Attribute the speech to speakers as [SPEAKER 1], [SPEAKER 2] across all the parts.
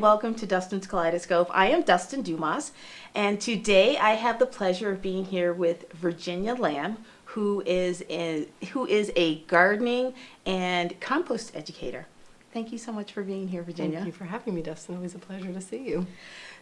[SPEAKER 1] welcome to Dustin's Kaleidoscope. I am Dustin Dumas, and today I have the pleasure of being here with Virginia Lamb, who is a gardening and compost educator. Thank you so much for being here, Virginia.
[SPEAKER 2] Thank you for having me, Dustin. Always a pleasure to see you.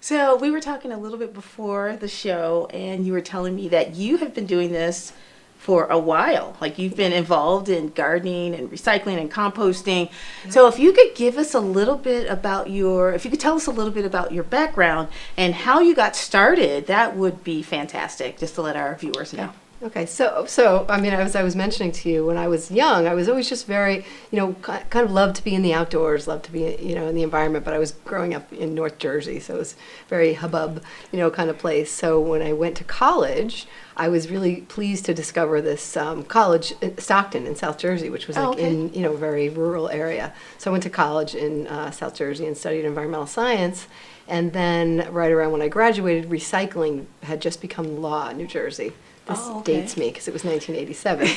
[SPEAKER 1] So we were talking a little bit before the show, and you were telling me that you have been doing this for a while. Like, you've been involved in gardening and recycling and composting. Yeah. So if you could give us a little bit about if you could tell us a little bit about your background and how you got started, that would be fantastic, just to let our viewers know.
[SPEAKER 2] Okay, so I mean, as I was mentioning to you, when I was young, I was always just very, kind of loved to be in the outdoors, loved to be, in the environment, but I was growing up in North Jersey, so it was very hubbub, kind of place. So when I went to college, I was really pleased to discover this college in Stockton in South Jersey, which was in, a very rural area. So I went to college in South Jersey and studied environmental science. And then right around when I graduated, recycling had just become law in New Jersey. This dates me because it was 1987.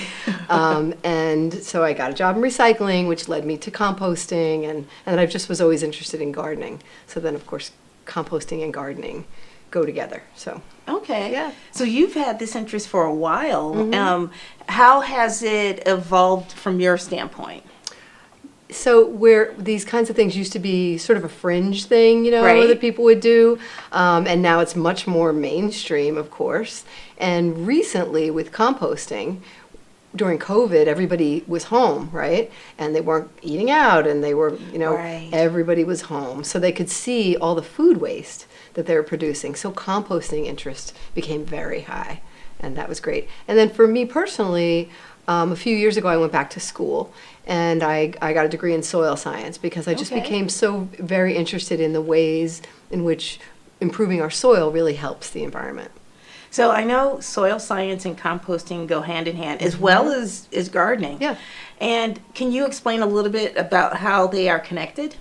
[SPEAKER 2] And so I got a job in recycling, which led me to composting, and I just was always interested in gardening. So then, of course, composting and gardening go together. So
[SPEAKER 1] yeah. So you've had this interest for a while. Mm-hmm. How has it evolved from your standpoint?
[SPEAKER 2] So where these kinds of things used to be sort of a fringe thing,
[SPEAKER 1] right,
[SPEAKER 2] that people would do, and now it's much more mainstream, of course. And recently with composting, during COVID, everybody was home, right? And they weren't eating out, and they were,
[SPEAKER 1] right,
[SPEAKER 2] everybody was home. So they could see all the food waste that they were producing. So composting interest became very high, and that was great. And then for me personally, a few years ago, I went back to school, and I got a degree in soil science because I just became so very interested in the ways in which improving our soil really helps the environment.
[SPEAKER 1] So I know soil science and composting go hand in hand, as well as gardening.
[SPEAKER 2] Yeah. And
[SPEAKER 1] can you explain a little bit about how they are connected?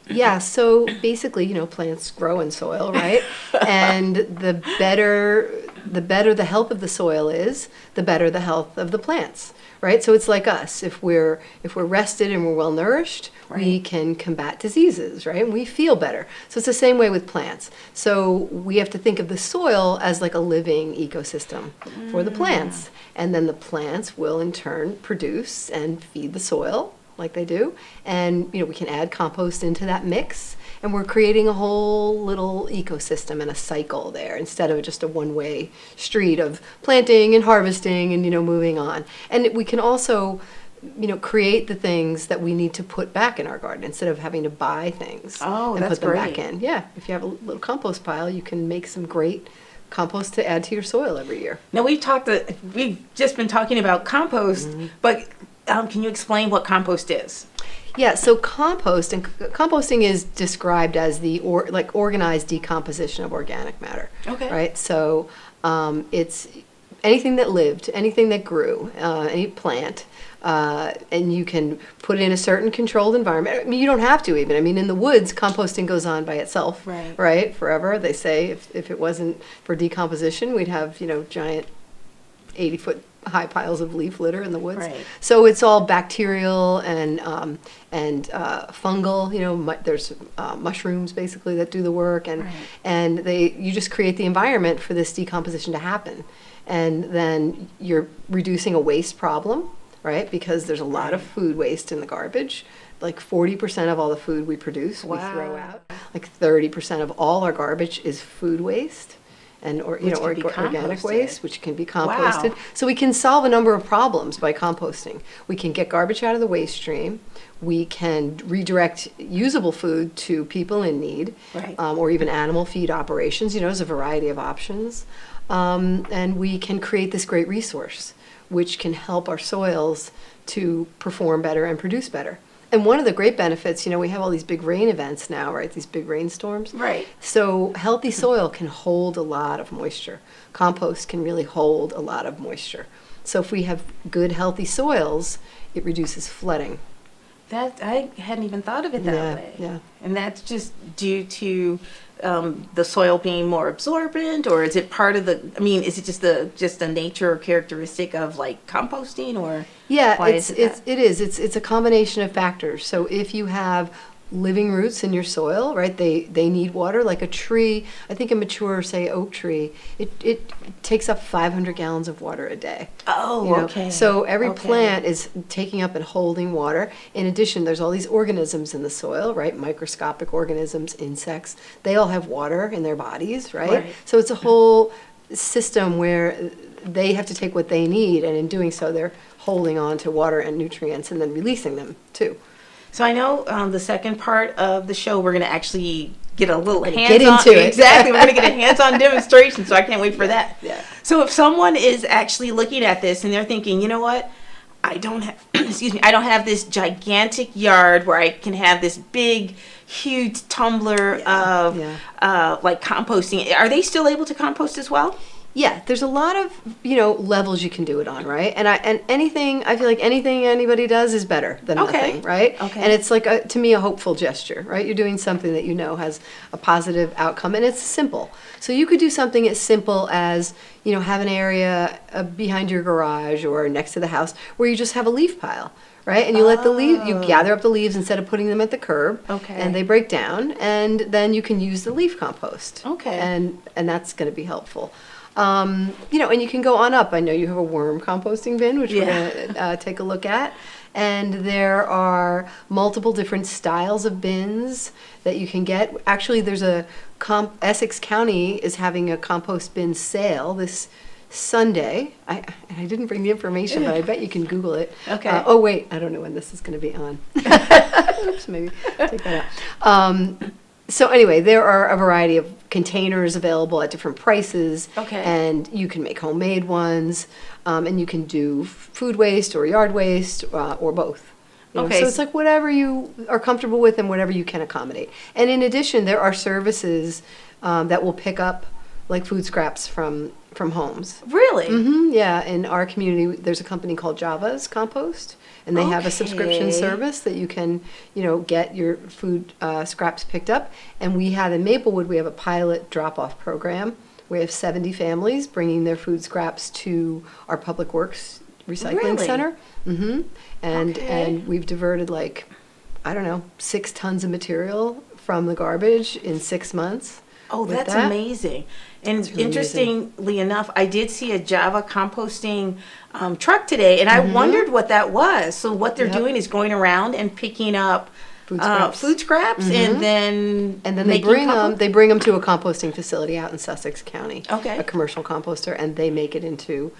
[SPEAKER 2] Yeah, so basically, plants grow in soil, right? And the better the health of the soil is, the better the health of the plants, right? So it's like us. If we're rested and we're well nourished, right, we can combat diseases, right? And we feel better. So it's the same way with plants. So we have to think of the soil as like a living ecosystem for the plants. And then the plants will in turn produce and feed the soil like they do. And, we can add compost into that mix. And we're creating a whole little ecosystem and a cycle there instead of just a one-way street of planting and harvesting and, moving on. And we can also, create the things that we need to put back in our garden instead of having to buy things and put them back in. Yeah, if you have a little compost pile, you can make some great compost to add to your soil every year.
[SPEAKER 1] Now, we've just been talking about compost, but can you explain what compost is?
[SPEAKER 2] Yeah, so composting is described as the organized decomposition of organic matter. Okay. Right? So it's anything that lived, anything that grew, any plant, and you can put it in a certain controlled environment. I mean, you don't have to even. I mean, in the woods, composting goes on by itself, right? Forever. They say if it wasn't for decomposition, we'd have, giant 80-foot high piles of leaf litter in the woods. Right. So it's all bacterial and fungal. There's mushrooms basically that do the work, and you just create the environment for this decomposition to happen, and then you're reducing a waste problem, right? Because there's a lot of food waste in the garbage. Like 40% of all the food we produce, we throw out. Like 30% of all our garbage is food waste. And organic waste, which can be composted. Wow. So we can solve a number of problems by composting. We can get garbage out of the waste stream. We can redirect usable food to people in need, or even animal feed operations. There's a variety of options. And we can create this great resource, which can help our soils to perform better and produce better. And one of the great benefits, we have all these big rain events now, right? These big rainstorms. Right. So healthy soil can hold a lot of moisture. Compost can really hold a lot of moisture. So if we have good, healthy soils, it reduces flooding.
[SPEAKER 1] I hadn't even thought of it that way.
[SPEAKER 2] Yeah.
[SPEAKER 1] And that's just due to the soil being more absorbent, or is it part of is it just a nature or characteristic of like composting, or
[SPEAKER 2] it is. It's a combination of factors. So if you have living roots in your soil, right? They need water like a tree. I think a mature, say, oak tree, it takes up 500 gallons of water a day.
[SPEAKER 1] Oh,
[SPEAKER 2] You know?
[SPEAKER 1] okay.
[SPEAKER 2] So every
[SPEAKER 1] Okay.
[SPEAKER 2] plant is taking up and holding water. In addition, there's all these organisms in the soil, right? Microscopic organisms, insects. They all have water in their bodies, right?
[SPEAKER 1] Right.
[SPEAKER 2] So it's a whole system where they have to take what they need, and in doing so, they're holding on to water and nutrients and then releasing them too.
[SPEAKER 1] So I know the second part of the show, we're going to actually get a little
[SPEAKER 2] gonna
[SPEAKER 1] hands-on.
[SPEAKER 2] get into it.
[SPEAKER 1] Exactly. We're going to get a hands-on demonstration, so I can't wait for that.
[SPEAKER 2] Yeah.
[SPEAKER 1] So if someone is actually looking at this and they're thinking, you know what, I don't have, excuse me, I don't have this gigantic yard where I can have this big, huge tumbler of like composting. Are they still able to compost as well?
[SPEAKER 2] Yeah, there's a lot of, levels you can do it on, right? And I feel like anything anybody does is better than
[SPEAKER 1] Okay.
[SPEAKER 2] nothing, right?
[SPEAKER 1] Okay.
[SPEAKER 2] And it's like, to me, a hopeful gesture, right? You're doing something that has a positive outcome, and it's simple. So you could do something as simple as, have an area behind your garage or next to the house where you just have a leaf pile. Right, and you let you gather up the leaves instead of putting them at the curb.
[SPEAKER 1] Okay.
[SPEAKER 2] And they break down, and then you can use the leaf compost.
[SPEAKER 1] Okay.
[SPEAKER 2] And that's going to be helpful. And you can go on up. I know you have a worm composting bin, which we're going to take a look at. And there are multiple different styles of bins that you can get. Actually, there's Essex County is having a compost bin sale this Sunday. I didn't bring the information, but I bet you can Google it.
[SPEAKER 1] Okay.
[SPEAKER 2] Oh, wait, I don't know when this is going to be on. Oops, maybe take that out. So anyway, there are a variety of containers available at different prices.
[SPEAKER 1] Okay.
[SPEAKER 2] And you can make homemade ones, and you can do food waste or yard waste, or both.
[SPEAKER 1] Okay.
[SPEAKER 2] So it's like whatever you are comfortable with and whatever you can accommodate. And in addition, there are services that will pick up like food scraps from homes.
[SPEAKER 1] Really?
[SPEAKER 2] Yeah, in our community, there's a company called Java's Compost, and they have a subscription
[SPEAKER 1] Okay.
[SPEAKER 2] service that you can, get your food scraps picked up. And we have in Maplewood, we have a pilot drop-off program. We have 70 families bringing their food scraps to our Public Works Recycling
[SPEAKER 1] Really?
[SPEAKER 2] Center. And
[SPEAKER 1] Okay.
[SPEAKER 2] we've diverted 6 tons of material from the garbage in 6 months.
[SPEAKER 1] Oh,
[SPEAKER 2] with
[SPEAKER 1] that's
[SPEAKER 2] that.
[SPEAKER 1] amazing. And
[SPEAKER 2] really
[SPEAKER 1] interestingly enough, I did see a Java composting truck today, and I wondered what that was. So what they're
[SPEAKER 2] Yep.
[SPEAKER 1] doing is going around and picking up
[SPEAKER 2] Food scraps.
[SPEAKER 1] and then
[SPEAKER 2] They
[SPEAKER 1] making
[SPEAKER 2] bring
[SPEAKER 1] compost?
[SPEAKER 2] them to a composting facility out in Sussex County.
[SPEAKER 1] Okay.
[SPEAKER 2] A commercial composter, and they make it into,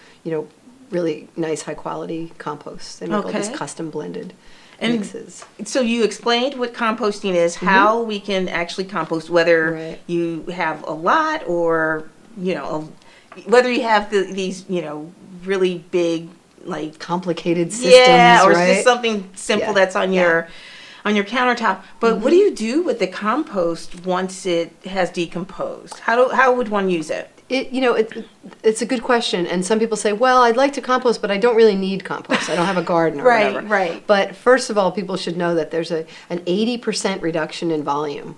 [SPEAKER 2] really nice, high quality compost. They make all these
[SPEAKER 1] Okay.
[SPEAKER 2] custom blended
[SPEAKER 1] And
[SPEAKER 2] mixes.
[SPEAKER 1] So you explained what composting is, how we can actually compost, whether
[SPEAKER 2] Right.
[SPEAKER 1] you have a lot or, whether you have these, really big, like,
[SPEAKER 2] Complicated systems,
[SPEAKER 1] yeah, or
[SPEAKER 2] right?
[SPEAKER 1] just something simple
[SPEAKER 2] Yeah.
[SPEAKER 1] that's on your countertop. But what do you do with the compost once it has decomposed? How would one use it?
[SPEAKER 2] It's a good question, and some people say, well, I'd like to compost, but I don't really need compost. I don't have a garden or
[SPEAKER 1] Right,
[SPEAKER 2] whatever.
[SPEAKER 1] right.
[SPEAKER 2] But first of all, people should know that there's an 80% reduction in volume.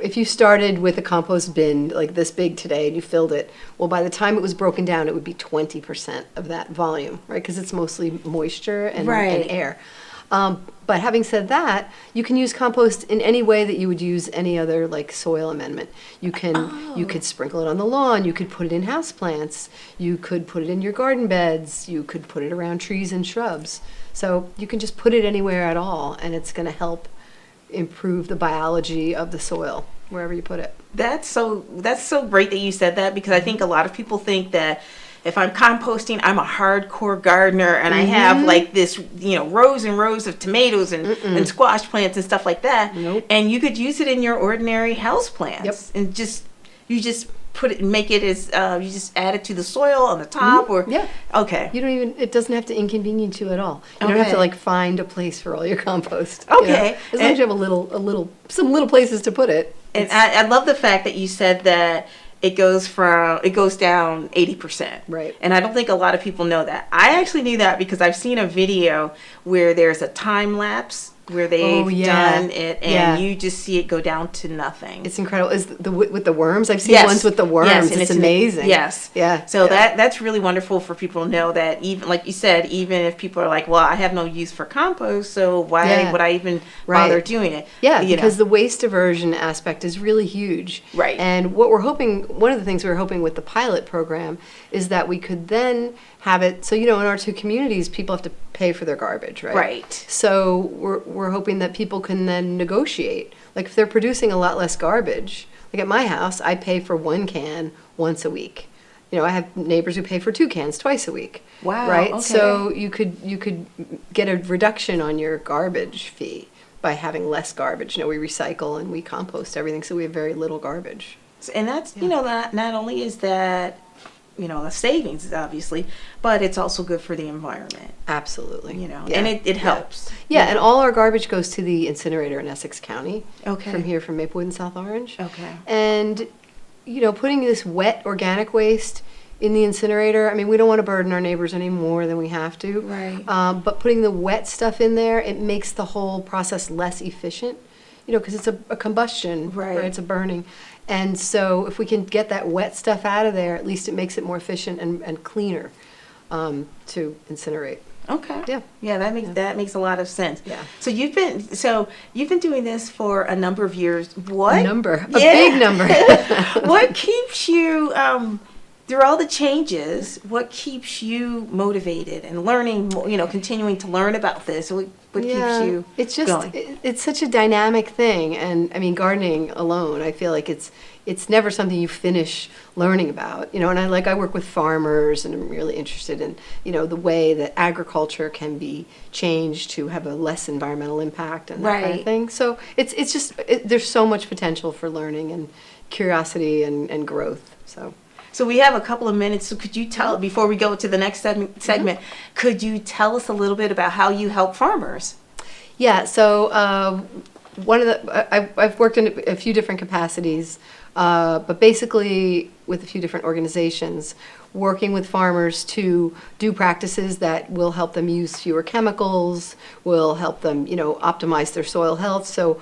[SPEAKER 2] If you started with a compost bin like this big today and you filled it, well, by the time it was broken down, it would be 20% of that volume, right? Because it's mostly moisture and
[SPEAKER 1] Right.
[SPEAKER 2] air. But having said that, you can use compost in any way that you would use any other like soil amendment. You could sprinkle it on the lawn. You could put it in houseplants. You could put it in your garden beds. You could put it around trees and shrubs. So you can just put it anywhere at all, and it's going to help improve the biology of the soil wherever you put it.
[SPEAKER 1] That's so great that you said that, because I think a lot of people think that if I'm composting, I'm a hardcore gardener and I have like this, rows and rows of tomatoes and squash plants and stuff like that.
[SPEAKER 2] Nope.
[SPEAKER 1] And you could use it in your ordinary house plants.
[SPEAKER 2] Yep.
[SPEAKER 1] And you just put it, make it as, you just add it to the soil on the top or.
[SPEAKER 2] Yeah.
[SPEAKER 1] Okay.
[SPEAKER 2] It doesn't have to inconvenience you at all. You don't have
[SPEAKER 1] Okay.
[SPEAKER 2] to like find a place for all your compost.
[SPEAKER 1] Okay.
[SPEAKER 2] As long as you have some little places to put it.
[SPEAKER 1] And I love the fact that you said that it goes down 80%.
[SPEAKER 2] Right.
[SPEAKER 1] And I don't think a lot of people know that. I actually knew that because I've seen a video where there's a time lapse where they've
[SPEAKER 2] yeah.
[SPEAKER 1] done it, and
[SPEAKER 2] Yeah.
[SPEAKER 1] you just see it go down to nothing.
[SPEAKER 2] It's incredible. Is with the worms? I've seen
[SPEAKER 1] Yes.
[SPEAKER 2] ones with the worms.
[SPEAKER 1] Yes, and
[SPEAKER 2] it's amazing.
[SPEAKER 1] Yes.
[SPEAKER 2] Yeah.
[SPEAKER 1] So
[SPEAKER 2] yeah.
[SPEAKER 1] that's really wonderful for people to know that, even like you said, even if people are like, well, I have no use for compost, so why
[SPEAKER 2] Yeah.
[SPEAKER 1] would I even
[SPEAKER 2] Right.
[SPEAKER 1] bother doing it?
[SPEAKER 2] Yeah,
[SPEAKER 1] You
[SPEAKER 2] because
[SPEAKER 1] know.
[SPEAKER 2] the waste diversion aspect is really huge.
[SPEAKER 1] Right.
[SPEAKER 2] And what we're hoping, one of the things we're hoping with the pilot program is that we could then have it, so, in our two communities, people have to pay for their garbage, right?
[SPEAKER 1] Right.
[SPEAKER 2] So we're hoping that people can then negotiate. Like if they're producing a lot less garbage, like at my house, I pay for 1 can once a week. I have neighbors who pay for 2 cans twice a week.
[SPEAKER 1] Wow,
[SPEAKER 2] Right?
[SPEAKER 1] okay.
[SPEAKER 2] So you could get a reduction on your garbage fee by having less garbage. We recycle and we compost everything, so we have very little garbage.
[SPEAKER 1] And that's, not only is that, a savings, obviously, but it's also good for the environment.
[SPEAKER 2] Absolutely.
[SPEAKER 1] Yeah.
[SPEAKER 2] And
[SPEAKER 1] it helps.
[SPEAKER 2] Yeah, and all our garbage goes to the incinerator in Essex County.
[SPEAKER 1] Okay.
[SPEAKER 2] From Maplewood and South Orange.
[SPEAKER 1] Okay.
[SPEAKER 2] And, putting this wet organic waste in the incinerator, I mean, we don't want to burden our neighbors any more than we have to.
[SPEAKER 1] Right.
[SPEAKER 2] But putting the wet stuff in there, it makes the whole process less efficient, because it's a combustion,
[SPEAKER 1] Right.
[SPEAKER 2] It's a burning. And so if we can get that wet stuff out of there, at least it makes it more efficient and cleaner to incinerate.
[SPEAKER 1] Okay.
[SPEAKER 2] Yeah.
[SPEAKER 1] Yeah, that makes a lot of sense.
[SPEAKER 2] Yeah.
[SPEAKER 1] So you've been doing this for a number of years. What
[SPEAKER 2] A big number.
[SPEAKER 1] What keeps you through all the changes? What keeps you motivated and learning? Continuing to learn about this. What keeps you?
[SPEAKER 2] It's just
[SPEAKER 1] going?
[SPEAKER 2] it's such a dynamic thing, and I mean, gardening alone, I feel like it's never something you finish learning about. And I work with farmers, and I'm really interested in the way that agriculture can be changed to have a less environmental impact and that kind
[SPEAKER 1] Right.
[SPEAKER 2] of thing. So it's just there's so much potential for learning and curiosity and growth.
[SPEAKER 1] So we have a couple of minutes. So could you tell, before we go to the next segment, could you tell us a little bit about how you help farmers?
[SPEAKER 2] Yeah, so I've worked in a few different capacities, but basically with a few different organizations, working with farmers to do practices that will help them use fewer chemicals, will help them, optimize their soil health. So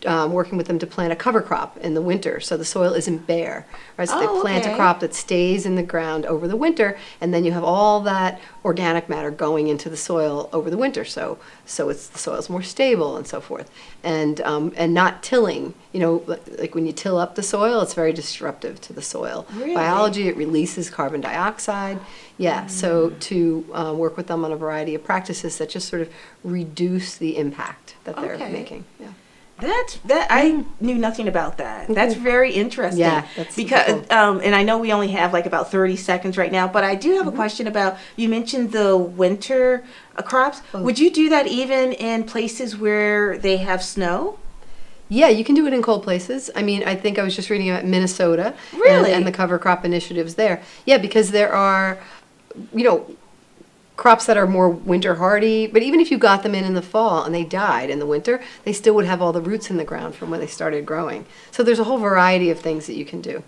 [SPEAKER 2] working with them to plant a cover crop in the winter so the soil isn't bare, right? So they plant a crop that stays in the ground over the winter, and then you have all that organic matter going into the soil over the winter, so the soil's more stable and so forth. And not tilling, like when you till up the soil, it's very disruptive to the soil.
[SPEAKER 1] Really?
[SPEAKER 2] Biology, it releases carbon dioxide. Yeah, so to work with them on a variety of practices that just sort of reduce the impact that they're making. Yeah.
[SPEAKER 1] I knew nothing about that. That's very interesting.
[SPEAKER 2] Yeah, that's
[SPEAKER 1] because
[SPEAKER 2] super cool.
[SPEAKER 1] and I know we only have like about 30 seconds right now, but I do have a question about, you mentioned the winter crops. Would you do that even in places where they have snow?
[SPEAKER 2] Yeah, you can do it in cold places. I mean, I think I was just reading about Minnesota
[SPEAKER 1] Really?
[SPEAKER 2] and the cover crop initiatives there. Yeah, because there are, crops that are more winter hardy, but even if you got them in the fall and they died in the winter, they still would have all the roots in the ground from when they started growing. So there's a whole variety of things that you can do.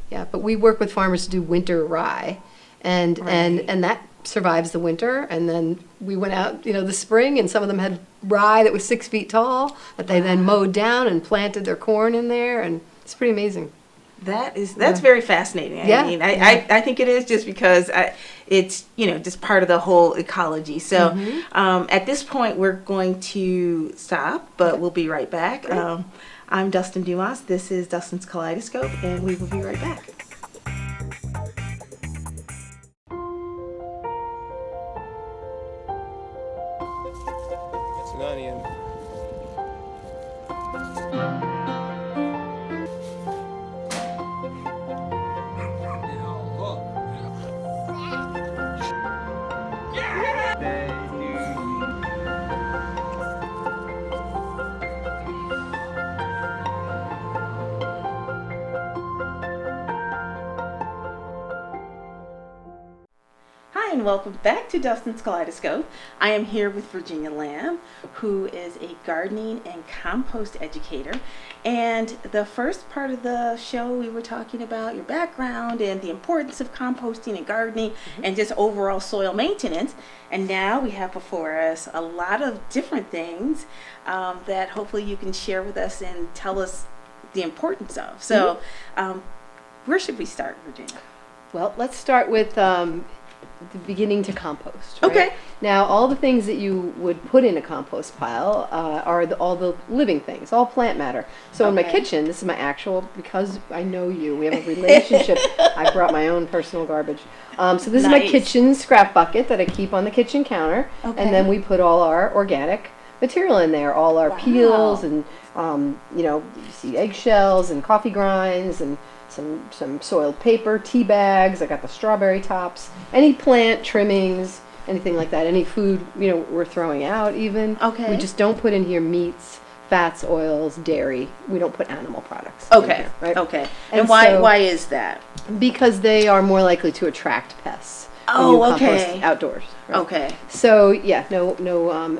[SPEAKER 2] Yeah, but we work with farmers to do winter rye, and that survives the winter. And then we went out, the spring, and some of them had rye that was 6 feet tall that they then mowed down and planted their corn in there, and it's pretty amazing.
[SPEAKER 1] That's very fascinating.
[SPEAKER 2] Yeah.
[SPEAKER 1] I mean, I think it is, just because it's just part of the whole ecology. So at this point we're going to stop, but we'll be right back. I'm Dustin Dumas. This is Dustin's Kaleidoscope, and we will be right back.
[SPEAKER 3] It's an onion.
[SPEAKER 1] and welcome back to Dustin's Kaleidoscope. I am here with Virginia Lamb, who is a gardening and compost educator. And the first part of the show, we were talking about your background and the importance of composting and gardening and just overall soil maintenance. And now we have before us a lot of different things that hopefully you can share with us and tell us the importance of. So where should we start, Virginia?
[SPEAKER 2] Well, let's start with the beginning to compost. Right?
[SPEAKER 1] Okay.
[SPEAKER 2] Now, all the things that you would put in a compost pile are all the living things, all plant matter. So in my
[SPEAKER 1] Okay.
[SPEAKER 2] kitchen, this is my actual, because I know you, we have a relationship. I brought my own personal garbage. So this is my
[SPEAKER 1] Nice.
[SPEAKER 2] kitchen scrap bucket that I keep on the kitchen counter.
[SPEAKER 1] Okay.
[SPEAKER 2] And then we put all our organic material in there, all our
[SPEAKER 1] Wow.
[SPEAKER 2] peels and, you see eggshells and coffee grinds and some soiled paper, tea bags. I got the strawberry tops, any plant trimmings, anything like that, any food, we're throwing out even.
[SPEAKER 1] Okay.
[SPEAKER 2] We just don't put in here meats, fats, oils, dairy. We don't put animal products in
[SPEAKER 1] Okay.
[SPEAKER 2] here, right?
[SPEAKER 1] Okay.
[SPEAKER 2] And
[SPEAKER 1] And why
[SPEAKER 2] so-
[SPEAKER 1] why is that?
[SPEAKER 2] Because they are more likely to attract pests when
[SPEAKER 1] Oh,
[SPEAKER 2] you compost
[SPEAKER 1] okay.
[SPEAKER 2] outdoors. Right?
[SPEAKER 1] Okay.
[SPEAKER 2] So yeah, no,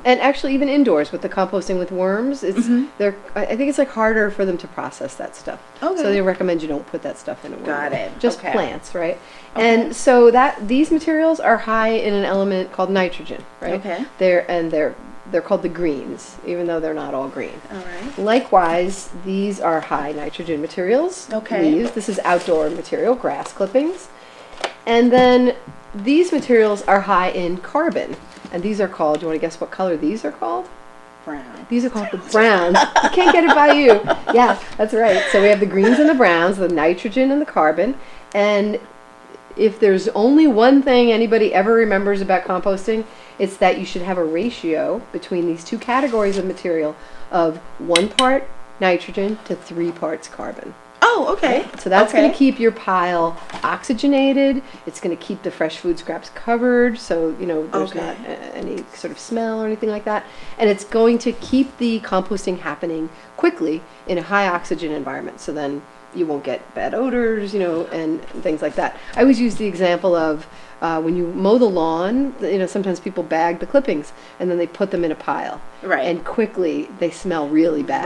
[SPEAKER 2] and actually even indoors with the composting with worms, I think it's like harder for them to process that stuff.
[SPEAKER 1] Okay.
[SPEAKER 2] So they recommend you don't put that stuff in a worm.
[SPEAKER 1] Got it.
[SPEAKER 2] Just
[SPEAKER 1] Okay.
[SPEAKER 2] plants, right?
[SPEAKER 1] Okay.
[SPEAKER 2] And so these materials are high in an element called nitrogen, right?
[SPEAKER 1] Okay.
[SPEAKER 2] They're called the greens, even though they're not all green.
[SPEAKER 1] All right.
[SPEAKER 2] Likewise, these are high nitrogen materials.
[SPEAKER 1] Okay.
[SPEAKER 2] Leaves. This is outdoor material, grass clippings. And then these materials are high in carbon. And these are called, do you want to guess what color these are called?
[SPEAKER 1] Brown.
[SPEAKER 2] These are called the browns. You can't get it by you. Yeah, that's right. So we have the greens and the browns, the nitrogen and the carbon. And if there's only one thing anybody ever remembers about composting, it's that you should have a ratio between these two categories of material of 1 part nitrogen to 3 parts carbon.
[SPEAKER 1] Oh, okay.
[SPEAKER 2] So that's going
[SPEAKER 1] Okay.
[SPEAKER 2] to keep your pile oxygenated. It's going to keep the fresh food scraps covered, so there's
[SPEAKER 1] Okay.
[SPEAKER 2] not any sort of smell or anything like that. And it's going to keep the composting happening quickly in a high oxygen environment. So then you won't get bad odors, and things like that. I always use the example of when you mow the lawn, sometimes people bag the clippings and then they put them in a pile.
[SPEAKER 1] Right.
[SPEAKER 2] And quickly they smell really bad.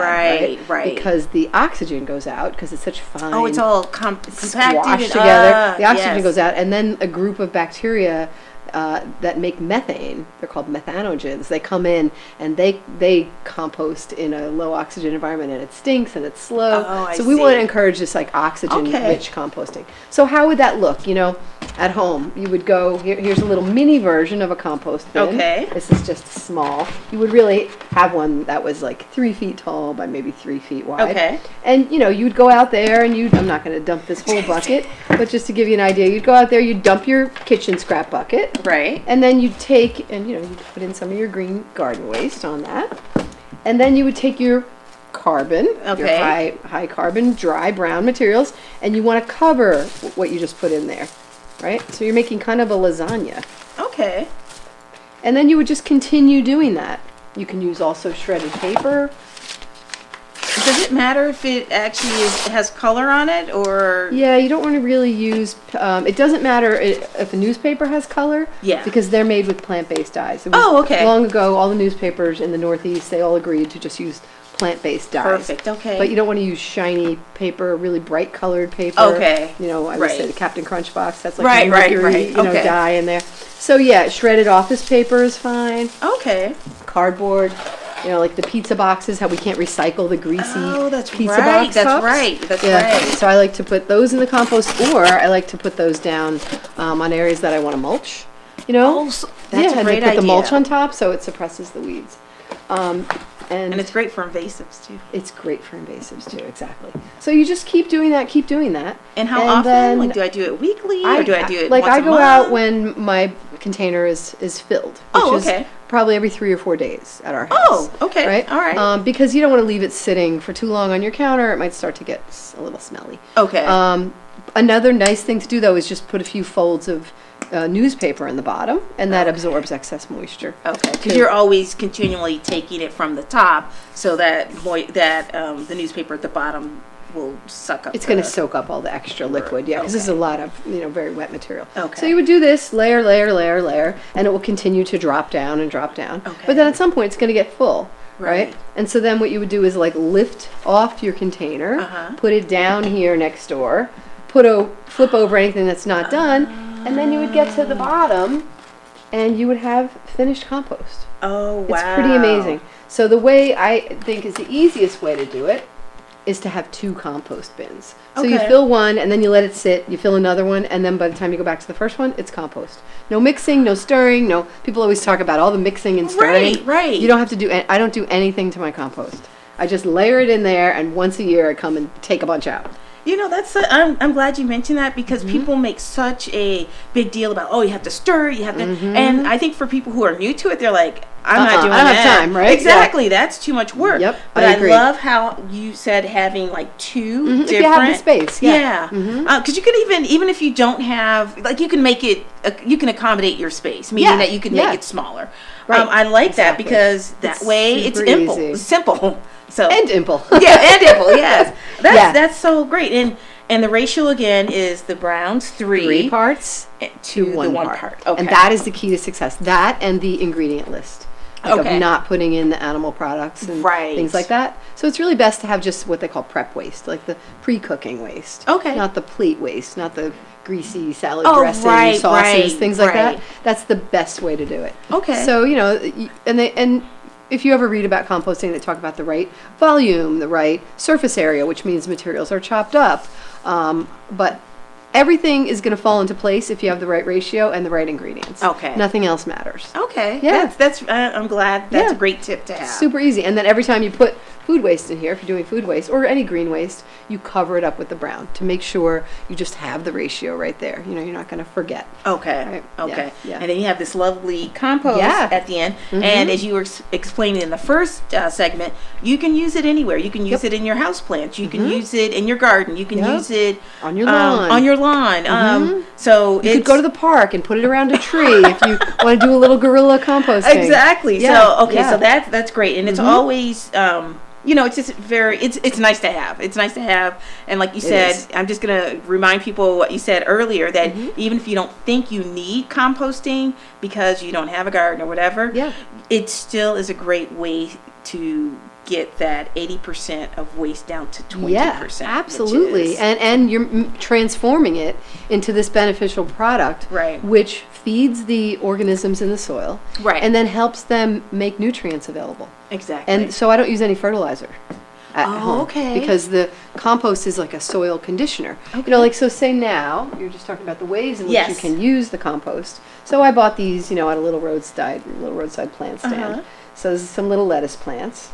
[SPEAKER 1] Right.
[SPEAKER 2] Because the oxygen goes out because it's such fine.
[SPEAKER 1] Oh, it's all compacted
[SPEAKER 2] squashed
[SPEAKER 1] and-
[SPEAKER 2] together. The oxygen
[SPEAKER 1] yes.
[SPEAKER 2] goes out, and then a group of bacteria that make methane. They're called methanogens. They come in and they compost in a low oxygen environment, and it stinks and it's slow.
[SPEAKER 1] Oh, I
[SPEAKER 2] so we want to
[SPEAKER 1] see.
[SPEAKER 2] encourage this like oxygen
[SPEAKER 1] Okay.
[SPEAKER 2] rich composting. So how would that look? At home, you would go. Here's a little mini version of a compost bin.
[SPEAKER 1] Okay.
[SPEAKER 2] This is just small. You would really have one that was like 3 feet tall by maybe 3 feet wide.
[SPEAKER 1] Okay.
[SPEAKER 2] And you'd go out there and I'm not going to dump this whole bucket, but just to give you an idea, you'd go out there, you'd dump your kitchen scrap bucket,
[SPEAKER 1] Right.
[SPEAKER 2] and then you'd take and you'd put in some of your green garden waste on that, and then you would take your carbon, your
[SPEAKER 1] Okay.
[SPEAKER 2] high carbon, dry brown materials, and you want to cover what you just put in there, right? So you're making kind of a lasagna,
[SPEAKER 1] Okay.
[SPEAKER 2] and then you would just continue doing that. You can use also shredded paper.
[SPEAKER 1] Does it matter if it actually has color on it or?
[SPEAKER 2] Yeah, you don't want to really use. It doesn't matter if a newspaper has color.
[SPEAKER 1] Yeah.
[SPEAKER 2] Because they're made with plant-based dyes. It was
[SPEAKER 1] Oh, okay.
[SPEAKER 2] Long ago, all the newspapers in the Northeast, they all agreed to just use plant-based dyes.
[SPEAKER 1] Perfect. Okay.
[SPEAKER 2] But you don't want to use shiny paper, really bright colored paper.
[SPEAKER 1] Okay.
[SPEAKER 2] I would
[SPEAKER 1] Right.
[SPEAKER 2] say the Captain Crunch box. That's like
[SPEAKER 1] Right, right,
[SPEAKER 2] mercury,
[SPEAKER 1] right. Okay.
[SPEAKER 2] dye in there. So yeah, shredded office paper is fine.
[SPEAKER 1] Okay.
[SPEAKER 2] Cardboard. Like the pizza boxes, how we can't recycle the greasy
[SPEAKER 1] Oh, that's
[SPEAKER 2] pizza
[SPEAKER 1] right.
[SPEAKER 2] box
[SPEAKER 1] That's
[SPEAKER 2] cups.
[SPEAKER 1] right. That's
[SPEAKER 2] Yeah,
[SPEAKER 1] right.
[SPEAKER 2] so I like to put those in the compost, or I like to put those down on areas that I want to mulch.
[SPEAKER 1] Oh, so that's
[SPEAKER 2] Yeah,
[SPEAKER 1] a
[SPEAKER 2] and
[SPEAKER 1] great
[SPEAKER 2] they put the mulch
[SPEAKER 1] idea.
[SPEAKER 2] on top so it suppresses the weeds. And
[SPEAKER 1] And it's great for invasives too.
[SPEAKER 2] it's great for invasives too, exactly. So you just keep doing that.
[SPEAKER 1] And how often?
[SPEAKER 2] then
[SPEAKER 1] Like, do I do it weekly or do I do it
[SPEAKER 2] like
[SPEAKER 1] once
[SPEAKER 2] I
[SPEAKER 1] a
[SPEAKER 2] go
[SPEAKER 1] month?
[SPEAKER 2] out when my container is filled, which
[SPEAKER 1] Oh,
[SPEAKER 2] is
[SPEAKER 1] okay.
[SPEAKER 2] probably every 3 or 4 days at our house.
[SPEAKER 1] Oh, okay.
[SPEAKER 2] Right?
[SPEAKER 1] All right.
[SPEAKER 2] Because you don't want to leave it sitting for too long on your counter. It might start to get a little smelly.
[SPEAKER 1] Okay.
[SPEAKER 2] Another nice thing to do though is just put a few folds of newspaper in the bottom, and that absorbs excess moisture.
[SPEAKER 1] Okay, because you're always continually taking it from the top, so that the newspaper at the bottom will suck up.
[SPEAKER 2] It's going to soak up all the extra liquid, yeah, because this is a lot of, very wet material.
[SPEAKER 1] Okay.
[SPEAKER 2] So you would do this layer, layer, layer, layer, and it will continue to drop down and drop down.
[SPEAKER 1] Okay.
[SPEAKER 2] But then at some point it's going to get full, right?
[SPEAKER 1] Right.
[SPEAKER 2] And so then what you would do is like lift off your container, put it down here next door, flip over anything that's not done, and then you would get to the bottom and you would have finished compost.
[SPEAKER 1] Oh, wow.
[SPEAKER 2] It's pretty amazing. So the way I think is the easiest way to do it is to have 2 compost bins. So you
[SPEAKER 1] Okay.
[SPEAKER 2] fill one and then you let it sit, you fill another one, and then by the time you go back to the first one, it's compost. No mixing, no stirring, no, people always talk about all the mixing and stirring.
[SPEAKER 1] Right.
[SPEAKER 2] You don't have to do, I don't do anything to my compost. I just layer it in there, and once a year I come and take a bunch out.
[SPEAKER 1] I'm glad you mentioned that, because people make such a big deal about, you have to stir, you have to, and I think for people who are new to it, they're like, I'm not doing that.
[SPEAKER 2] I don't have time, right?
[SPEAKER 1] Exactly, that's too much work.
[SPEAKER 2] Yep,
[SPEAKER 1] But
[SPEAKER 2] I agree.
[SPEAKER 1] love how you said having like 2 different.
[SPEAKER 2] If you have the space, yeah.
[SPEAKER 1] Because you could even if you don't have, like, you can make it, you can accommodate your space, meaning
[SPEAKER 2] Yeah,
[SPEAKER 1] that you can
[SPEAKER 2] yeah.
[SPEAKER 1] make it smaller.
[SPEAKER 2] Right,
[SPEAKER 1] I like that,
[SPEAKER 2] exactly.
[SPEAKER 1] because that
[SPEAKER 2] It's
[SPEAKER 1] way it's
[SPEAKER 2] super easy.
[SPEAKER 1] simple. So
[SPEAKER 2] And dimple.
[SPEAKER 1] yeah, and dimple, yes.
[SPEAKER 2] Yeah.
[SPEAKER 1] That's so great. And the ratio again is the browns
[SPEAKER 2] 3 parts
[SPEAKER 1] to
[SPEAKER 2] to
[SPEAKER 1] the
[SPEAKER 2] 1
[SPEAKER 1] one
[SPEAKER 2] part.
[SPEAKER 1] part. Okay.
[SPEAKER 2] And that is the key to success. That and the ingredient list. Like
[SPEAKER 1] Okay.
[SPEAKER 2] of not putting in the animal products and
[SPEAKER 1] Right.
[SPEAKER 2] things like that. So it's really best to have just what they call prep waste, like the pre-cooking waste.
[SPEAKER 1] Okay.
[SPEAKER 2] Not the plate waste, not the greasy salad
[SPEAKER 1] Oh,
[SPEAKER 2] dressing,
[SPEAKER 1] right,
[SPEAKER 2] sauces,
[SPEAKER 1] right,
[SPEAKER 2] things like
[SPEAKER 1] right.
[SPEAKER 2] that. That's the best way to do it.
[SPEAKER 1] Okay.
[SPEAKER 2] So, and if you ever read about composting, they talk about the right volume, the right surface area, which means materials are chopped up. But everything is going to fall into place if you have the right ratio and the right ingredients.
[SPEAKER 1] Okay.
[SPEAKER 2] Nothing else matters.
[SPEAKER 1] Okay.
[SPEAKER 2] Yeah.
[SPEAKER 1] That's I'm glad. That's
[SPEAKER 2] Yeah.
[SPEAKER 1] a great tip to have.
[SPEAKER 2] Super easy. And then every time you put food waste in here, if you're doing food waste or any green waste, you cover it up with the brown to make sure you just have the ratio right there. You're not going to forget.
[SPEAKER 1] Okay.
[SPEAKER 2] Right.
[SPEAKER 1] Okay.
[SPEAKER 2] Yeah.
[SPEAKER 1] And then you have this lovely compost
[SPEAKER 2] Yeah.
[SPEAKER 1] at the end. And as you were explaining in the first segment, you can use it anywhere. You can use it in your house plants. You can use it in your garden. You can
[SPEAKER 2] Yep.
[SPEAKER 1] use it
[SPEAKER 2] On your lawn.
[SPEAKER 1] On your lawn. So
[SPEAKER 2] You could go to the park and put it around a tree if you want to do a little guerrilla composting.
[SPEAKER 1] Exactly.
[SPEAKER 2] Yeah,
[SPEAKER 1] So
[SPEAKER 2] yeah.
[SPEAKER 1] so that's great, and it's always it's just it's nice to have. It's nice to have, and like you said,
[SPEAKER 2] is.
[SPEAKER 1] I'm just gonna remind people what you said earlier, that even if you don't think you need composting because you don't have a garden or whatever,
[SPEAKER 2] Yeah.
[SPEAKER 1] it still is a great way to get that 80% of waste down to 20%.
[SPEAKER 2] Yeah, absolutely. And you're transforming it into this beneficial product,
[SPEAKER 1] Right.
[SPEAKER 2] which feeds the organisms in the soil,
[SPEAKER 1] Right.
[SPEAKER 2] and then helps them make nutrients available.
[SPEAKER 1] Exactly.
[SPEAKER 2] And so I don't use any fertilizer at
[SPEAKER 1] Oh,
[SPEAKER 2] home,
[SPEAKER 1] okay.
[SPEAKER 2] because the compost is like a soil conditioner. Like, so say now you're just talking about the ways in which you
[SPEAKER 1] Yes.
[SPEAKER 2] can use the compost. So I bought these, at a little roadside plant stand.
[SPEAKER 1] Uh-huh.
[SPEAKER 2] So there's some little lettuce plants.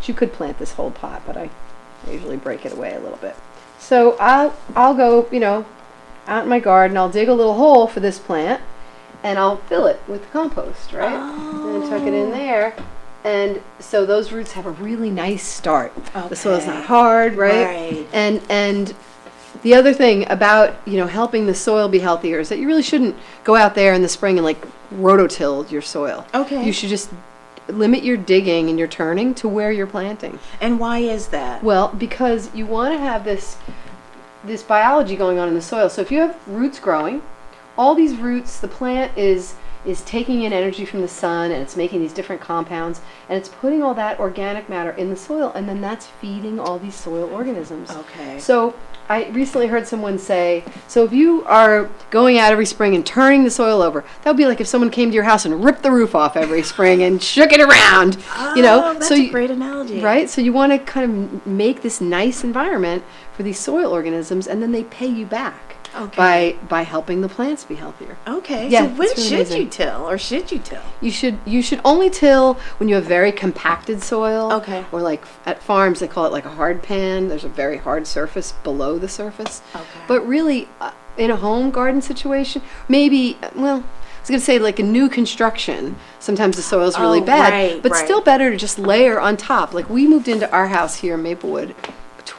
[SPEAKER 2] You could plant this whole pot, but I usually break it away a little bit. So I'll go, out in my garden, I'll dig a little hole for this plant, and I'll fill it with compost, right? And then tuck it in there. And so those roots have a really nice start. The soil's
[SPEAKER 1] Okay.
[SPEAKER 2] not hard, right?
[SPEAKER 1] Right.
[SPEAKER 2] And the other thing about, helping the soil be healthier is that you really shouldn't go out there in the spring and rototill your soil.
[SPEAKER 1] Okay.
[SPEAKER 2] You should just limit your digging and your turning to where you're planting.
[SPEAKER 1] And why is that?
[SPEAKER 2] Well, because you want to have this biology going on in the soil. So if you have roots growing, all these roots, the plant is taking in energy from the sun, and it's making these different compounds, and it's putting all that organic matter in the soil, and then that's feeding all these soil organisms.
[SPEAKER 1] Okay.
[SPEAKER 2] So I recently heard someone say, so if you are going out every spring and turning the soil over, that would be like if someone came to your house and ripped the roof off every spring and shook it around,
[SPEAKER 1] That's
[SPEAKER 2] so
[SPEAKER 1] a great analogy.
[SPEAKER 2] right? So you want to kind of make this nice environment for these soil organisms, and then they pay you back by helping the plants be healthier.
[SPEAKER 1] Okay.
[SPEAKER 2] Yeah,
[SPEAKER 1] So when
[SPEAKER 2] it's really
[SPEAKER 1] should
[SPEAKER 2] amazing.
[SPEAKER 1] you till, or should you till?
[SPEAKER 2] You should only till when you have very compacted soil.
[SPEAKER 1] Okay.
[SPEAKER 2] Or like at farms they call it like a hard pan. There's a very hard surface below the surface.
[SPEAKER 1] Okay.
[SPEAKER 2] But really, in a home garden situation, maybe I was going to say like a new construction. Sometimes the soil's really bad,
[SPEAKER 1] right,
[SPEAKER 2] but
[SPEAKER 1] right.
[SPEAKER 2] still better to just layer on top. Like we moved into our house here in Maplewood,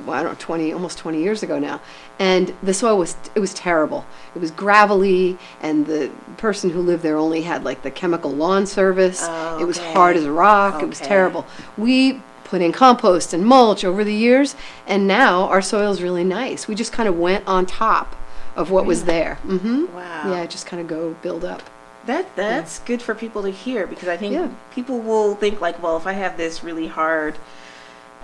[SPEAKER 2] almost 20 years ago now, and the soil was terrible. It was gravelly, and the person who lived there only had like the chemical lawn service.
[SPEAKER 1] Oh,
[SPEAKER 2] It was
[SPEAKER 1] okay.
[SPEAKER 2] hard as a rock. It was
[SPEAKER 1] Okay.
[SPEAKER 2] terrible. We put in compost and mulch over the years, and now our soil's really nice. We just kind of went on top of what was there.
[SPEAKER 1] Wow.
[SPEAKER 2] Yeah, just kind of go build up.
[SPEAKER 1] That's good for people to hear, because I think
[SPEAKER 2] Yeah.
[SPEAKER 1] people will think like, well, if I have this really hard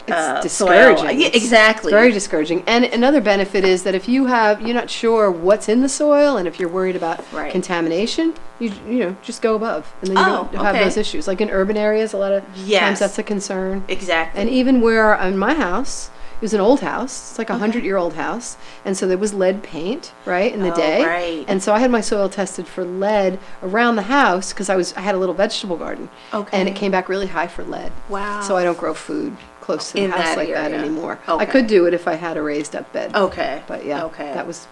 [SPEAKER 2] It's
[SPEAKER 1] soil.
[SPEAKER 2] discouraging.
[SPEAKER 1] Yeah, exactly.
[SPEAKER 2] It's very discouraging. And another benefit is that if you're not sure what's in the soil, and if you're worried about
[SPEAKER 1] Right.
[SPEAKER 2] contamination, you know, just go above, and then you
[SPEAKER 1] Oh,
[SPEAKER 2] don't have
[SPEAKER 1] okay.
[SPEAKER 2] those issues. Like in urban areas, a lot of
[SPEAKER 1] Yes.
[SPEAKER 2] times that's a concern.
[SPEAKER 1] Exactly.
[SPEAKER 2] And even where in my house, it was an old house. It's like a 100-year-old house, and so there was lead paint, right, in the
[SPEAKER 1] Oh,
[SPEAKER 2] day.
[SPEAKER 1] right.
[SPEAKER 2] And so I had my soil tested for lead around the house because I had a little vegetable garden,
[SPEAKER 1] Okay.
[SPEAKER 2] and it came back really high for lead.
[SPEAKER 1] Wow.
[SPEAKER 2] So I don't grow food close to the
[SPEAKER 1] In
[SPEAKER 2] house
[SPEAKER 1] that
[SPEAKER 2] like that
[SPEAKER 1] area.
[SPEAKER 2] anymore.
[SPEAKER 1] Okay.
[SPEAKER 2] I could do it if I had a raised up bed.
[SPEAKER 1] Okay.
[SPEAKER 2] But yeah,
[SPEAKER 1] Okay.
[SPEAKER 2] that was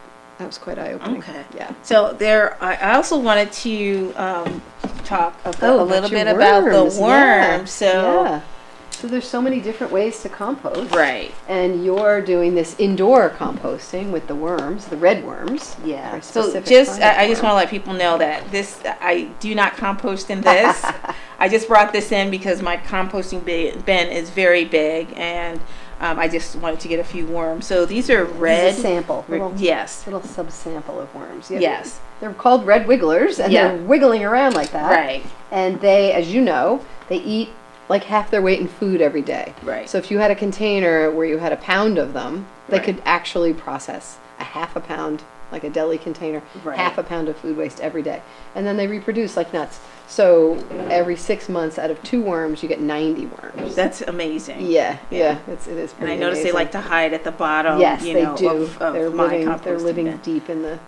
[SPEAKER 2] quite eye-opening.
[SPEAKER 1] Okay.
[SPEAKER 2] Yeah.
[SPEAKER 1] So I also wanted to talk a
[SPEAKER 2] Oh,
[SPEAKER 1] little
[SPEAKER 2] about your
[SPEAKER 1] bit about the
[SPEAKER 2] worms.
[SPEAKER 1] worms.
[SPEAKER 2] Yeah. So there's so many different ways to compost.
[SPEAKER 1] Right.
[SPEAKER 2] And you're doing this indoor composting with the worms, the red worms.
[SPEAKER 1] Yeah.
[SPEAKER 2] Very
[SPEAKER 1] So
[SPEAKER 2] specific
[SPEAKER 1] just
[SPEAKER 2] kind of
[SPEAKER 1] I just
[SPEAKER 2] worm.
[SPEAKER 1] want to let people know that I do not compost in this. I just brought this in because my composting bin is very big, and I just wanted to get a few worms. So these are red.
[SPEAKER 2] This is a sample.
[SPEAKER 1] Yes.
[SPEAKER 2] Little sub-sample of worms. Yeah.
[SPEAKER 1] Yes.
[SPEAKER 2] They're called red wigglers, and
[SPEAKER 1] Yeah.
[SPEAKER 2] they're wiggling around like that.
[SPEAKER 1] Right.
[SPEAKER 2] And they, as you know, they eat like half their weight in food every day.
[SPEAKER 1] Right.
[SPEAKER 2] So if you had a container where you had a pound of them, they
[SPEAKER 1] Right.
[SPEAKER 2] could actually process a half a pound, like a deli container,
[SPEAKER 1] Right.
[SPEAKER 2] half a pound of food waste every day. And then they reproduce like nuts. So every 6 months out of 2 worms, you get 90 worms.
[SPEAKER 1] That's amazing.
[SPEAKER 2] Yeah, it is
[SPEAKER 1] And
[SPEAKER 2] pretty
[SPEAKER 1] I notice they
[SPEAKER 2] amazing.
[SPEAKER 1] like to hide at the bottom.
[SPEAKER 2] Yes,
[SPEAKER 1] you
[SPEAKER 2] they
[SPEAKER 1] know,
[SPEAKER 2] do.
[SPEAKER 1] Of
[SPEAKER 2] they're
[SPEAKER 1] my
[SPEAKER 2] living. They're
[SPEAKER 1] composting
[SPEAKER 2] living
[SPEAKER 1] bin.
[SPEAKER 2] deep in the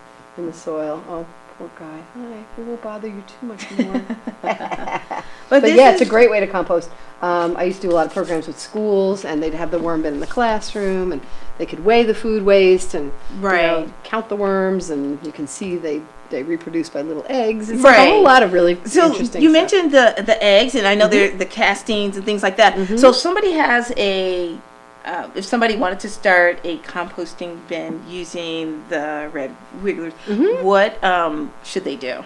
[SPEAKER 2] soil. Oh, poor guy. Hi, we won't bother you too much more. But
[SPEAKER 1] this
[SPEAKER 2] yeah, it's a
[SPEAKER 1] is-
[SPEAKER 2] great way to compost. I used to do a lot of programs with schools, and they'd have the worm bin in the classroom, and they could weigh the food waste and
[SPEAKER 1] Right.
[SPEAKER 2] count the worms, and you can see they reproduce by little eggs. It's like a
[SPEAKER 1] Right.
[SPEAKER 2] whole lot of really
[SPEAKER 1] So
[SPEAKER 2] interesting
[SPEAKER 1] you
[SPEAKER 2] stuff.
[SPEAKER 1] mentioned the eggs, and I know they're the castings and things like that. So if somebody has if somebody wanted to start a composting bin using the red wigglers, what should they do?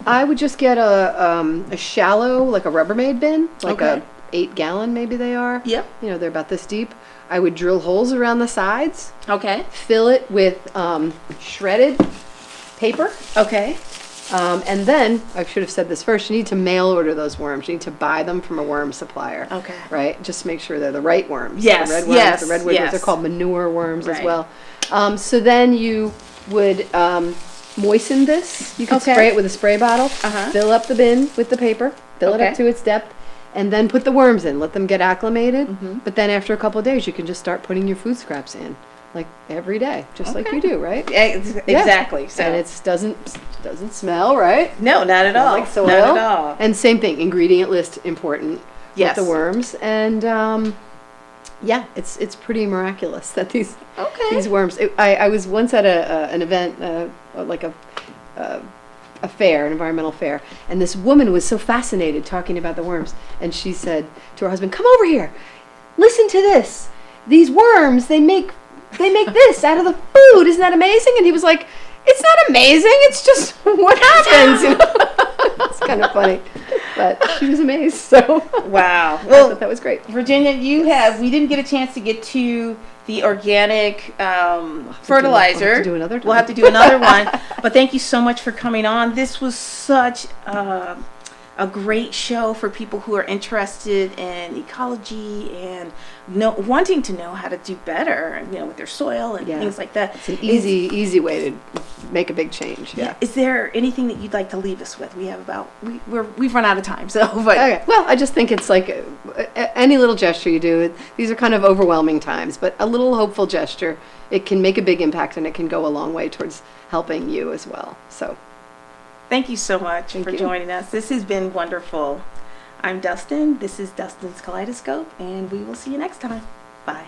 [SPEAKER 2] I would just get a shallow, like a Rubbermaid bin, like
[SPEAKER 1] Okay.
[SPEAKER 2] a 8-gallon maybe they are.
[SPEAKER 1] Yep.
[SPEAKER 2] You know, they're about this deep. I would drill holes around the sides,
[SPEAKER 1] Okay.
[SPEAKER 2] fill it with shredded paper,
[SPEAKER 1] Okay.
[SPEAKER 2] and then, I should have said this first, you need to mail order those worms. You need to buy them from a worm supplier.
[SPEAKER 1] Okay.
[SPEAKER 2] Right? Just make sure they're the right worms.
[SPEAKER 1] Yes,
[SPEAKER 2] The red worms,
[SPEAKER 1] yes,
[SPEAKER 2] the red wigglers,
[SPEAKER 1] yes.
[SPEAKER 2] they're called manure worms as
[SPEAKER 1] Right.
[SPEAKER 2] well. So then you would moisten this. You could
[SPEAKER 1] Okay.
[SPEAKER 2] spray it with a spray bottle,
[SPEAKER 1] Uh-huh.
[SPEAKER 2] fill up the bin with the paper, fill it
[SPEAKER 1] Okay.
[SPEAKER 2] up to its depth, and then put the worms in. Let them get acclimated.
[SPEAKER 1] Mm-hmm.
[SPEAKER 2] But then after a couple of days, you can just start putting your food scraps in, like every day, just like
[SPEAKER 1] Okay.
[SPEAKER 2] you do, right?
[SPEAKER 1] Yeah, exactly. So
[SPEAKER 2] And it doesn't smell, right?
[SPEAKER 1] no, not at all.
[SPEAKER 2] Like soil.
[SPEAKER 1] Not at all.
[SPEAKER 2] And same thing, ingredient list important
[SPEAKER 1] Yes.
[SPEAKER 2] with the worms. And yeah, it's pretty miraculous that these worms. I was once at an event, like a fair, an environmental fair, and this woman was so fascinated talking about the worms, and she said to her husband, "Come over here, listen to this. These worms, they make this out of the food. Isn't that amazing?" And he was like, "It's not amazing. It's just what happens." You know? It's kind of funny, but she was amazed. So
[SPEAKER 1] Wow.
[SPEAKER 2] I
[SPEAKER 1] Well,
[SPEAKER 2] thought that was great.
[SPEAKER 1] Virginia, we didn't get a chance to get to the organic fertilizer.
[SPEAKER 2] we'll have to do another time.
[SPEAKER 1] We'll have to do another one. But thank you so much for coming on. This was such a great show for people who are interested in ecology and wanting to know how to do better, with their soil and
[SPEAKER 2] Yeah.
[SPEAKER 1] things like that.
[SPEAKER 2] It's an easy way to make a big change. Yeah.
[SPEAKER 1] Is there anything that you'd like to leave us with? We have we've run out of time. So, but
[SPEAKER 2] Okay. Well, I just think it's like any little gesture you do. These are kind of overwhelming times, but a little hopeful gesture, it can make a big impact, and it can go a long way towards helping you as well. So,
[SPEAKER 1] thank you so much
[SPEAKER 2] Thank
[SPEAKER 1] for
[SPEAKER 2] you.
[SPEAKER 1] joining us. This has been wonderful. I'm Dustin. This is Dustin's Kaleidoscope, and we will see you next time. Bye.